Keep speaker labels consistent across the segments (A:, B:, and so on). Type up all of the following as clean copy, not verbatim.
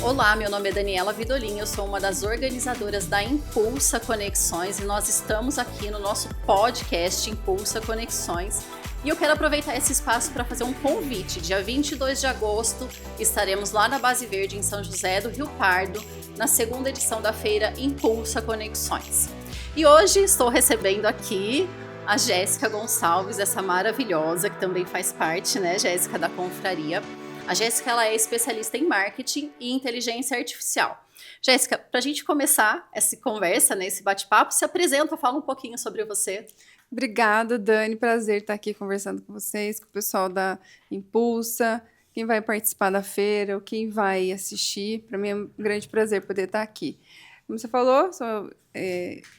A: Olá, meu nome é Daniela Vidolin, eu sou uma das organizadoras da Impulsa Conexões e nós estamos aqui no nosso podcast Impulsa Conexões. E eu quero aproveitar esse espaço para fazer um convite. Dia 22 de agosto estaremos lá na Base Verde, em São José do Rio Pardo, na segunda edição da feira Impulsa Conexões. E hoje estou recebendo aqui a Jéssica Gonçalves, essa maravilhosa, que também faz parte, né, Jéssica, da confraria. A Jéssica, ela é especialista em marketing e inteligência artificial. Jéssica, para a gente começar essa conversa, né, esse bate-papo, se apresenta, fala um pouquinho sobre você.
B: Obrigada, Dani. Prazer estar aqui conversando com vocês, com o pessoal da Impulsa, quem vai participar da feira, ou quem vai assistir. Para mim é um grande prazer poder estar aqui. Como você falou, sou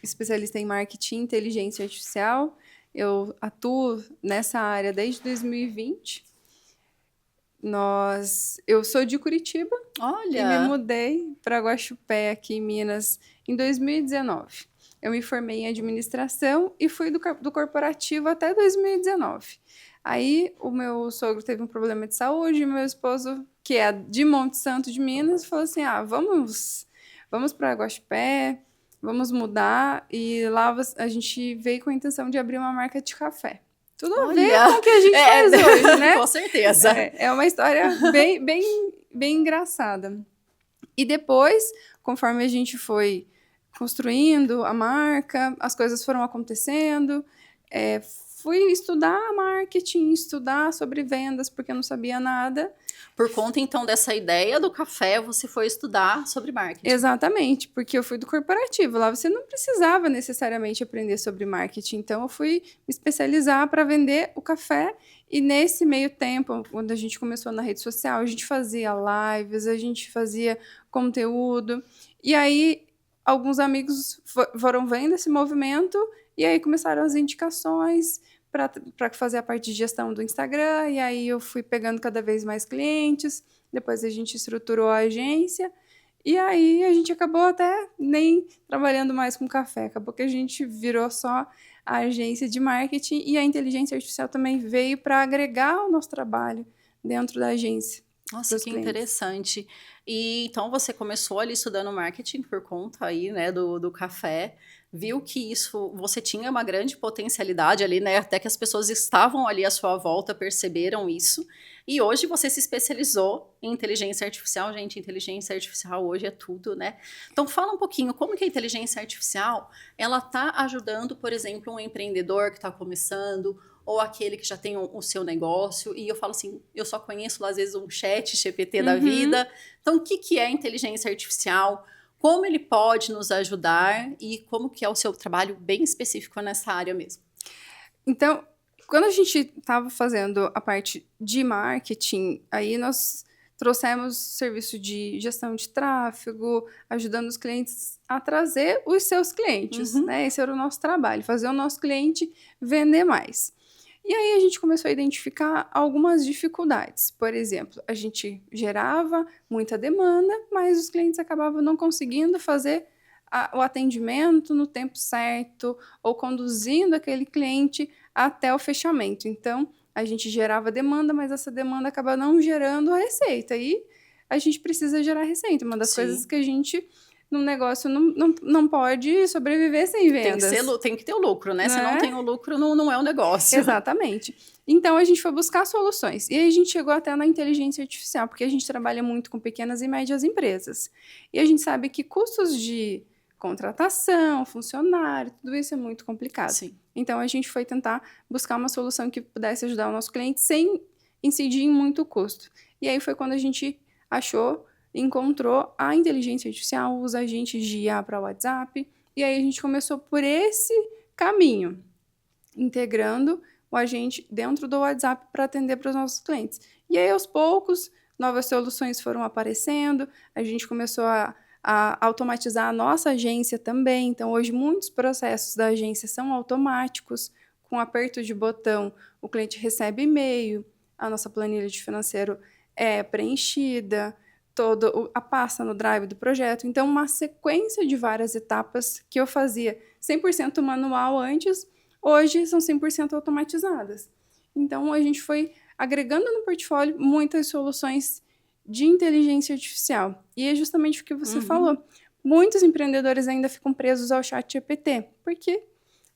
B: especialista em marketing e inteligência artificial. Eu atuo nessa área desde 2020. Eu sou de Curitiba.
A: Olha!
B: E me mudei para Guaxupé, aqui em Minas, em 2019. Eu me formei em administração e fui do corporativo até 2019. Aí, o meu sogro teve um problema de saúde e meu esposo, que é de Monte Santo de Minas, falou assim, vamos para Guaxupé, vamos mudar. E lá a gente veio com a intenção de abrir uma marca de café. Tudo a ver com o que a gente faz hoje, né?
A: Com certeza.
B: É uma história bem engraçada. E depois, conforme a gente foi construindo a marca, as coisas foram acontecendo, fui estudar marketing, estudar sobre vendas, porque eu não sabia nada.
A: Por conta, então, dessa ideia do café, você foi estudar sobre marketing.
B: Exatamente, porque eu fui do corporativo. Lá você não precisava necessariamente aprender sobre marketing. Então, eu fui me especializar para vender o café. E nesse meio tempo, quando a gente começou na rede social, a gente fazia lives, a gente fazia conteúdo. E aí, alguns amigos foram vendo esse movimento e aí começaram as indicações para fazer a parte de gestão do Instagram, e aí eu fui pegando cada vez mais clientes, depois a gente estruturou a agência, e aí a gente acabou até nem trabalhando mais com café, acabou que a gente virou só a agência de marketing, e a inteligência artificial também veio para agregar o nosso trabalho dentro da agência.
A: Nossa, que interessante. E então você começou ali estudando marketing por conta aí, né, do café, viu que isso, você tinha uma grande potencialidade ali, né, até que as pessoas estavam ali à sua volta, perceberam isso, e hoje você se especializou em inteligência artificial. Gente, inteligência artificial hoje é tudo, né? Então fala um pouquinho, como que a inteligência artificial, ela tá ajudando, por exemplo, um empreendedor que está começando, ou aquele que já tem o seu negócio, e eu falo assim, eu só conheço às vezes um chat GPT da vida. Então, o que é inteligência artificial? Como ele pode nos ajudar e como que é o seu trabalho bem específico nessa área mesmo?
B: Então, quando a gente estava fazendo a parte de marketing, aí nós trouxemos serviço de gestão de tráfego, ajudando os clientes a trazer os seus clientes, né? Esse era o nosso trabalho, fazer o nosso cliente vender mais. E aí a gente começou a identificar algumas dificuldades. Por exemplo, a gente gerava muita demanda, mas os clientes acabavam não conseguindo fazer o atendimento no tempo certo ou conduzindo aquele cliente até o fechamento. Então, a gente gerava demanda, mas essa demanda acaba não gerando a receita. E a gente precisa gerar receita. Uma das coisas que a gente... num negócio não pode sobreviver sem vendas.
A: Tem que ter o lucro, né? Se não tem o lucro, não é um negócio.
B: Exatamente. Então, a gente foi buscar soluções. E aí a gente chegou até na inteligência artificial, porque a gente trabalha muito com pequenas e médias empresas. E a gente sabe que custos de contratação, funcionário, tudo isso é muito complicado.
A: Sim.
B: Então, a gente foi tentar buscar uma solução que pudesse ajudar o nosso cliente sem incidir em muito custo. E aí foi quando a gente encontrou a inteligência artificial, os agentes de IA para o WhatsApp, e aí a gente começou por esse caminho, integrando o agente dentro do WhatsApp para atender para os nossos clientes. E aí, aos poucos, novas soluções foram aparecendo, a gente começou a automatizar a nossa agência também. Então, hoje, muitos processos da agência são automáticos, com aperto de botão, o cliente recebe e-mail, a nossa planilha de financeiro é preenchida, toda a pasta no drive do projeto. Então, uma sequência de várias etapas que eu fazia 100% manual antes, hoje são 100% automatizadas. Então, a gente foi agregando no portfólio muitas soluções de inteligência artificial. E é justamente o que você falou. Muitos empreendedores ainda ficam presos ao ChatGPT, porque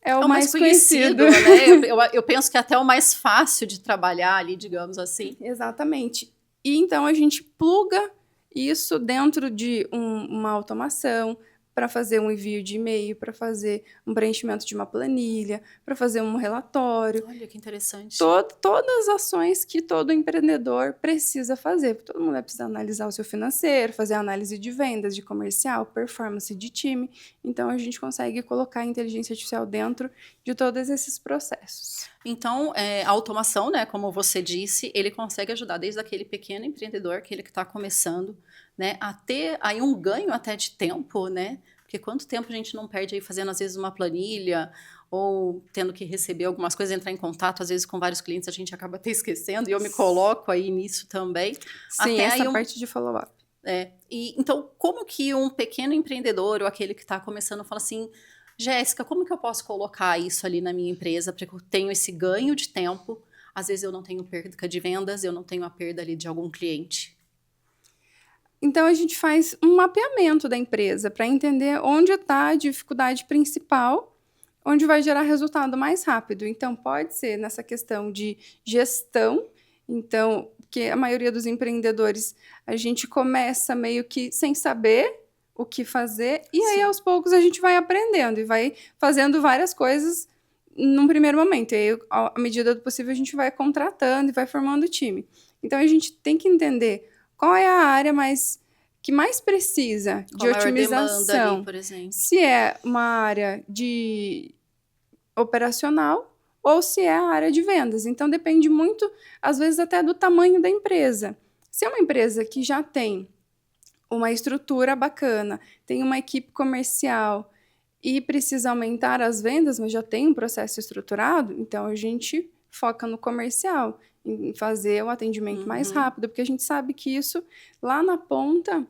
B: é o mais conhecido.
A: Né? Eu penso que é até o mais fácil de trabalhar ali, digamos assim.
B: Exatamente. E então a gente pluga isso dentro de uma automação para fazer um envio de e-mail, para fazer um preenchimento de uma planilha, para fazer um relatório.
A: Olha que interessante.
B: Todas as ações que todo empreendedor precisa fazer. Todo mundo vai precisar analisar o seu financeiro, fazer análise de vendas, de comercial, performance de time. Então, a gente consegue colocar a inteligência artificial dentro de todos esses processos.
A: Então, a automação, né, como você disse, ele consegue ajudar desde aquele pequeno empreendedor, aquele que está começando, né, a ter aí um ganho até de tempo, né? Porque quanto tempo a gente não perde aí fazendo, às vezes, uma planilha ou tendo que receber algumas coisas, entrar em contato, às vezes, com vários clientes, a gente acaba até esquecendo, e eu me coloco aí nisso também.
B: Sim,
A: até
B: essa parte de follow-up.
A: Então, como que um pequeno empreendedor ou aquele que está começando fala assim, Jéssica, como que eu posso colocar isso ali na minha empresa para que eu tenha esse ganho de tempo? Às vezes eu não tenho perda de vendas, eu não tenho a perda ali de algum cliente.
B: Então, a gente faz um mapeamento da empresa para entender onde está a dificuldade principal, onde vai gerar resultado mais rápido. Então, pode ser nessa questão de gestão. Então, porque a maioria dos empreendedores, a gente começa meio que sem saber o que fazer, e aí, aos poucos, a gente vai aprendendo e vai fazendo várias coisas num primeiro momento. E aí, à medida do possível, a gente vai contratando e vai formando o time. Então, a gente tem que entender qual é a área que mais precisa de otimização.
A: Ali, por exemplo.
B: Se é uma área de operacional ou se é a área de vendas. Então, depende muito, às vezes, até do tamanho da empresa. Se é uma empresa que já tem uma estrutura bacana, tem uma equipe comercial e precisa aumentar as vendas, mas já tem um processo estruturado, então a gente foca no comercial, em fazer o atendimento mais rápido, porque a gente sabe que isso, lá na ponta,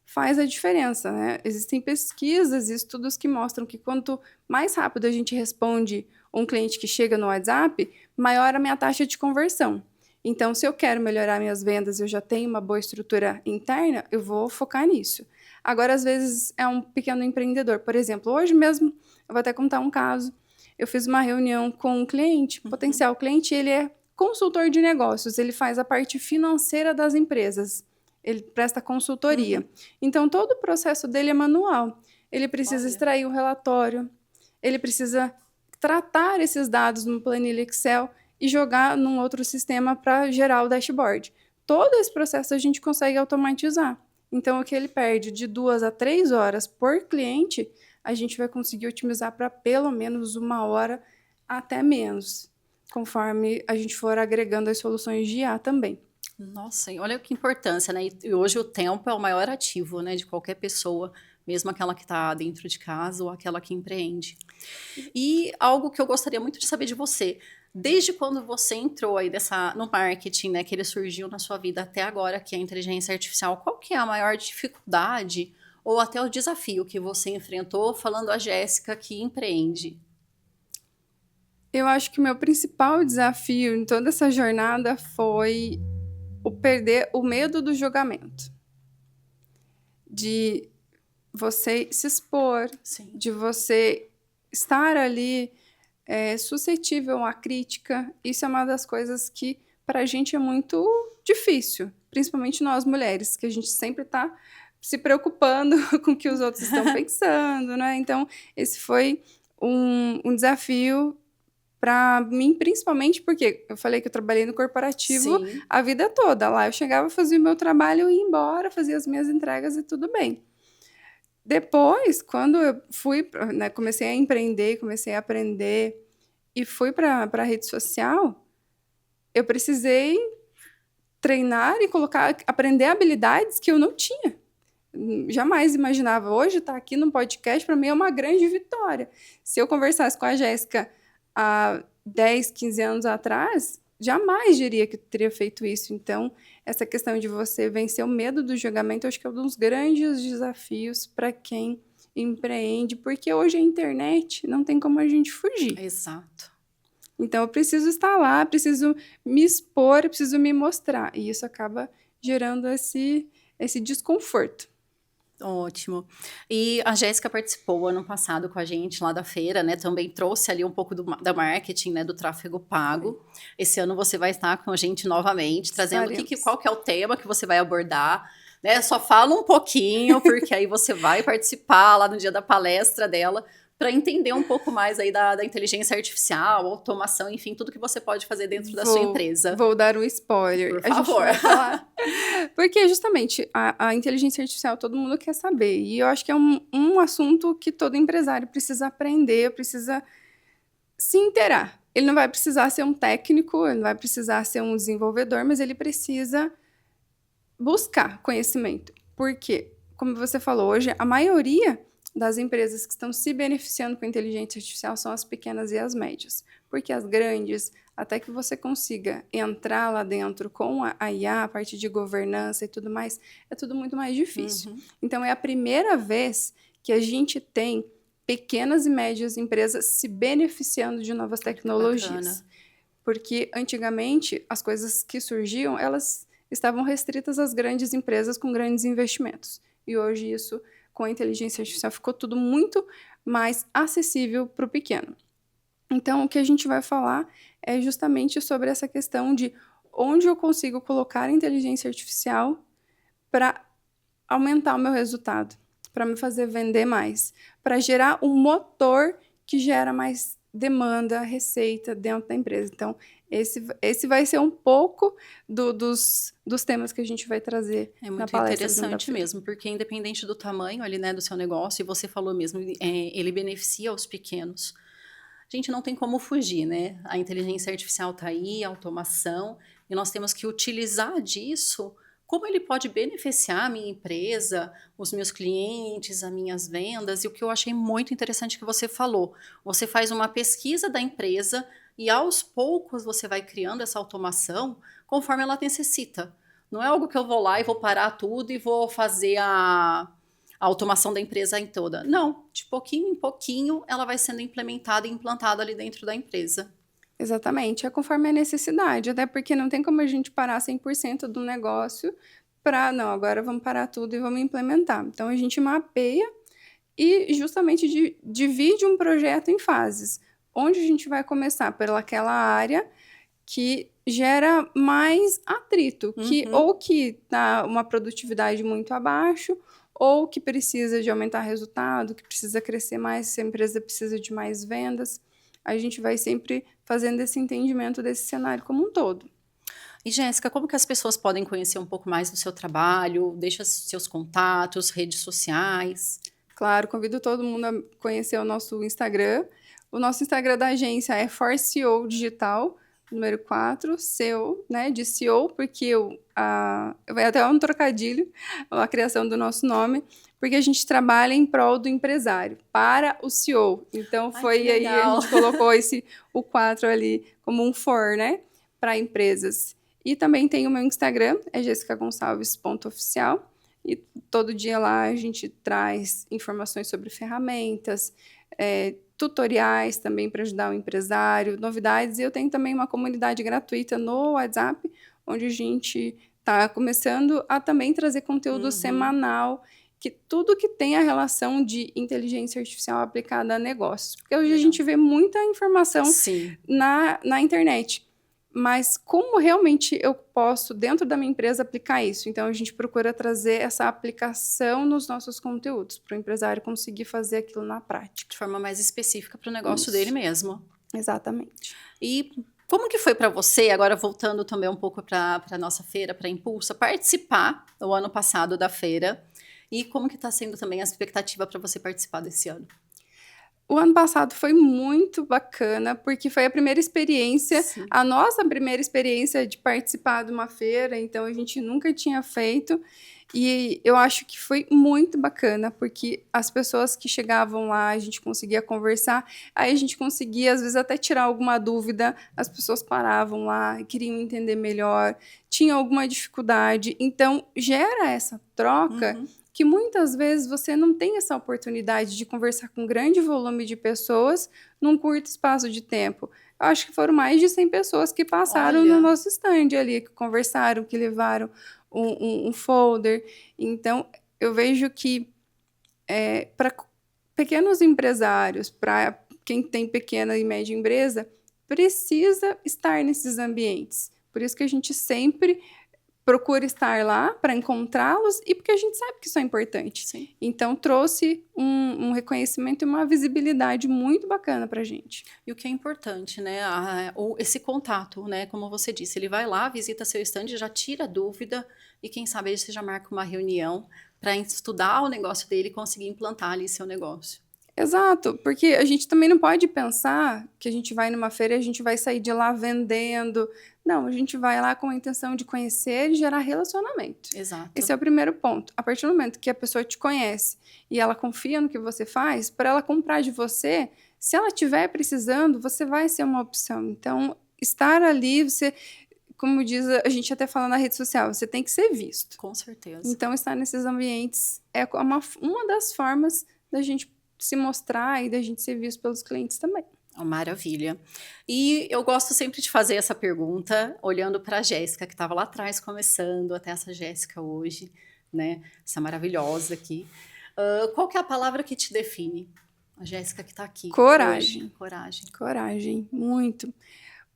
B: faz a diferença, né? Existem pesquisas e estudos que mostram que quanto mais rápido a gente responde um cliente que chega no WhatsApp, maior a minha taxa de conversão. Então, se eu quero melhorar minhas vendas, eu já tenho uma boa estrutura interna, eu vou focar nisso. Agora, às vezes, é um pequeno empreendedor. Por exemplo, hoje mesmo, eu vou até contar um caso. Eu fiz uma reunião com um cliente, potencial cliente, ele é consultor de negócios, ele faz a parte financeira das empresas. Ele presta consultoria. Então, todo o processo dele é manual. Ele precisa extrair o relatório, ele precisa tratar esses dados numa planilha Excel e jogar num outro sistema para gerar o dashboard. Todo esse processo a gente consegue automatizar. Então, o que ele perde de 2 a 3 horas por cliente, a gente vai conseguir otimizar para pelo menos 1 hora até menos, conforme a gente for agregando as soluções de IA também.
A: Nossa, e olha que importância, né? E hoje o tempo é o maior ativo, né, de qualquer pessoa, mesmo aquela que está dentro de casa ou aquela que empreende. E algo que eu gostaria muito de saber de você, desde quando você entrou aí no marketing, né, que ele surgiu na sua vida até agora, que é a inteligência artificial, qual que é a maior dificuldade ou até o desafio que você enfrentou, falando a Jéssica que empreende?
B: Eu acho que o meu principal desafio em toda essa jornada foi perder o medo do julgamento. De você se expor, de você estar ali suscetível à crítica. Isso é uma das coisas que para a gente é muito difícil, principalmente nós mulheres, que a gente sempre está se preocupando com o que os outros estão pensando, né? Então, esse foi um desafio para mim, principalmente porque eu falei que eu trabalhei no corporativo a vida toda. Lá eu chegava, fazia o meu trabalho, ia embora, fazia as minhas entregas e tudo bem. Depois, quando eu fui, né, comecei a empreender, comecei a aprender e fui para a rede social, eu precisei treinar e aprender habilidades que eu não tinha. Jamais imaginava. Hoje estar aqui no podcast, para mim, é uma grande vitória. Se eu conversasse com a Jéssica há 10, 15 anos atrás, jamais diria que eu teria feito isso. Então, essa questão de você vencer o medo do julgamento, eu acho que é um dos grandes desafios para quem empreende, porque hoje a internet não tem como a gente fugir.
A: Exato.
B: Então, eu preciso estar lá, preciso me expor, preciso me mostrar. E isso acaba gerando esse desconforto.
A: Ótimo. E a Jéssica participou ano passado com a gente lá da feira, né? Também trouxe ali um pouco da marketing, né? Do tráfego pago. Esse ano você vai estar com a gente novamente, trazendo
B: Estaremos.
A: qual que é o tema que você vai abordar, né? Só fala um pouquinho, porque aí você vai participar lá no dia da palestra dela, para entender um pouco mais aí da inteligência artificial, automação, enfim, tudo que você pode fazer dentro da sua empresa.
B: Vou dar um spoiler.
A: Por
B: A gente
A: favor.
B: vai falar. Porque, justamente, a inteligência artificial todo mundo quer saber. E eu acho que é um assunto que todo empresário precisa aprender, precisa se inteirar. Ele não vai precisar ser um técnico, ele não vai precisar ser um desenvolvedor, mas ele precisa buscar conhecimento. Porque, como você falou, hoje a maioria das empresas que estão se beneficiando com a inteligência artificial são as pequenas e as médias. Porque as grandes, até que você consiga entrar lá dentro com a IA, a parte de governança e tudo mais, é tudo muito mais difícil.
A: Uhum.
B: Então, é a primeira vez que a gente tem pequenas e médias empresas se beneficiando de novas tecnologias.
A: Bacana.
B: Porque, antigamente, as coisas que surgiam, elas estavam restritas às grandes empresas com grandes investimentos. E hoje isso, com a inteligência artificial, ficou tudo muito mais acessível para o pequeno. Então, o que a gente vai falar é justamente sobre essa questão de onde eu consigo colocar a inteligência artificial para aumentar o meu resultado, para me fazer vender mais, para gerar um motor que gera mais demanda, receita dentro da empresa. Então, esse vai ser um pouco dos temas que a gente vai trazer
A: É
B: na
A: muito
B: palestra.
A: interessante mesmo, porque independente do tamanho ali, né, do seu negócio, e você falou mesmo, ele beneficia os pequenos. A gente não tem como fugir, né? A inteligência artificial está aí, a automação, e nós temos que utilizar disso como ele pode beneficiar a minha empresa, os meus clientes, as minhas vendas. E o que eu achei muito interessante que você falou, você faz uma pesquisa da empresa e aos poucos você vai criando essa automação conforme ela necessita. Não é algo que eu vou lá e vou parar tudo e vou fazer a automação da empresa em toda. Não, de pouquinho em pouquinho ela vai sendo implementada e implantada ali dentro da empresa.
B: Exatamente, é conforme a necessidade, até porque não tem como a gente parar 100% do negócio para, não, agora vamos parar tudo e vamos implementar. Então, a gente mapeia e justamente divide um projeto em fases, onde a gente vai começar pelaquela área que gera mais atrito, ou que está uma produtividade muito abaixo, ou que precisa de aumentar resultado, que precisa crescer mais, se a empresa precisa de mais vendas. A gente vai sempre fazendo esse entendimento desse cenário como um todo.
A: E Jéssica, como que as pessoas podem conhecer um pouco mais do seu trabalho? Deixa seus contatos, redes sociais.
B: Claro, convido todo mundo a conhecer o nosso Instagram. O nosso Instagram da agência é ForCEO Digital, número 4, CEO, né, de CEO, porque vai até um trocadilho a criação do nosso nome, porque a gente trabalha em prol do empresário, para o CEO. Então, foi aí, a gente colocou o 4 ali como um for, né, para empresas. E também tem o meu Instagram, é jessicagonçalves.oficial, e todo dia lá a gente traz informações sobre ferramentas, tutoriais também para ajudar o empresário, novidades. E eu tenho também uma comunidade gratuita no WhatsApp, onde a gente está começando a também trazer conteúdo semanal, que tudo que tem a relação de inteligência artificial aplicada a negócios. Porque hoje a gente vê muita informação na internet. Mas como realmente eu posso, dentro da minha empresa, aplicar isso? Então, a gente procura trazer essa aplicação nos nossos conteúdos, para o empresário conseguir fazer aquilo na prática.
A: De forma mais específica para o negócio dele mesmo.
B: Exatamente.
A: E como que foi para você, agora voltando também um pouco para a nossa feira, para a Impulsa, participar do ano passado da feira? E como que está sendo também a expectativa para você participar desse ano?
B: O ano passado foi muito bacana, porque foi a primeira experiência, a nossa primeira experiência de participar de uma feira, então a gente nunca tinha feito, e eu acho que foi muito bacana, porque as pessoas que chegavam lá, a gente conseguia conversar, aí a gente conseguia, às vezes, até tirar alguma dúvida, as pessoas paravam lá, queriam entender melhor, tinha alguma dificuldade, então gera essa troca, que muitas vezes você não tem essa oportunidade de conversar com um grande volume de pessoas num curto espaço de tempo. acho que foram mais de 100 pessoas que passaram
A: Olha.
B: no nosso stand ali, que conversaram, que levaram um folder. Então, eu vejo que para pequenos empresários, para quem tem pequena e média empresa, precisa estar nesses ambientes. Por isso que a gente sempre procura estar lá para encontrá-los e porque a gente sabe que isso é importante.
A: Sim.
B: Então, trouxe um reconhecimento e uma visibilidade muito bacana para a gente.
A: E o que é importante, né? Esse contato, né? Como você disse, ele vai lá, visita seu stand, já tira a dúvida e quem sabe aí você já marca uma reunião para estudar o negócio dele e conseguir implantar ali seu negócio.
B: Exato, porque a gente também não pode pensar que a gente vai numa feira e a gente vai sair de lá vendendo. Não, a gente vai lá com a intenção de conhecer e gerar relacionamento.
A: Exato.
B: Esse é o primeiro ponto. A partir do momento que a pessoa te conhece e ela confia no que você faz, para ela comprar de você, se ela estiver precisando, você vai ser uma opção. Então, estar ali, você, como diz, a gente até fala na rede social, você tem que ser visto.
A: Com certeza.
B: Então, estar nesses ambientes é uma das formas da gente se mostrar e da gente ser visto pelos clientes também.
A: Maravilha. E eu gosto sempre de fazer essa pergunta, olhando para a Jéssica, que estava lá atrás começando, até essa Jéssica hoje, né? Essa maravilhosa aqui. Qual que é a palavra que te define? A Jéssica que está aqui.
B: Coragem.
A: Hoje. Coragem.
B: Coragem, muito.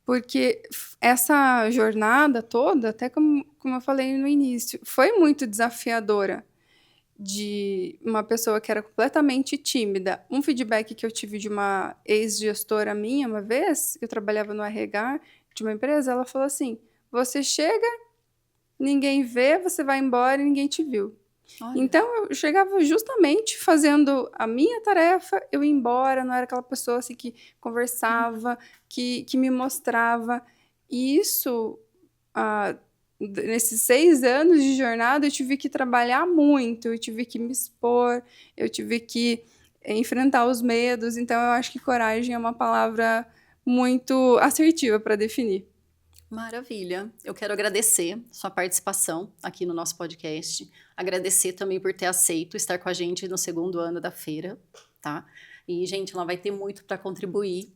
B: Porque essa jornada toda, até como eu falei no início, foi muito desafiadora. De uma pessoa que era completamente tímida. Um feedback que eu tive de uma ex-gestora minha uma vez, eu trabalhava no RH de uma empresa, ela falou assim, você chega, ninguém vê, você vai embora e ninguém te viu.
A: Olha.
B: Então, eu chegava justamente fazendo a minha tarefa, eu ia embora, não era aquela pessoa assim que conversava, que me mostrava. E isso... nesses 6 anos de jornada, eu tive que trabalhar muito, eu tive que me expor, eu tive que enfrentar os medos. Então, eu acho que coragem é uma palavra muito assertiva para definir.
A: Maravilha. Eu quero agradecer sua participação aqui no nosso podcast. Agradecer também por ter aceito estar com a gente no 2º ano da feira, tá? E, gente, ela vai ter muito para contribuir.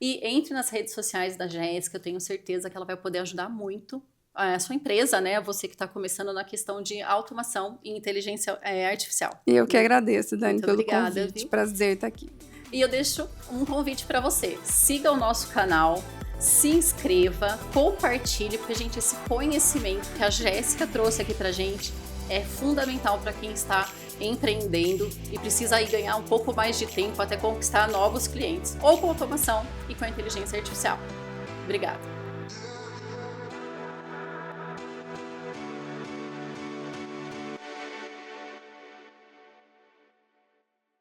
A: E entre nas redes sociais da Jéssica, eu tenho certeza que ela vai poder ajudar muito a sua empresa, né? Você que está começando na questão de automação e inteligência artificial.
B: E eu que agradeço, Dani,
A: Muito
B: pelo
A: obrigada,
B: convite.
A: viu?
B: Prazer estar aqui.
A: E eu deixo um convite para você. Siga o nosso canal, se inscreva, compartilhe, porque, gente, esse conhecimento que a Jéssica trouxe aqui pra gente é fundamental para quem está empreendendo e precisa aí ganhar um pouco mais de tempo até conquistar novos clientes, ou com automação e com a inteligência artificial. Obrigada.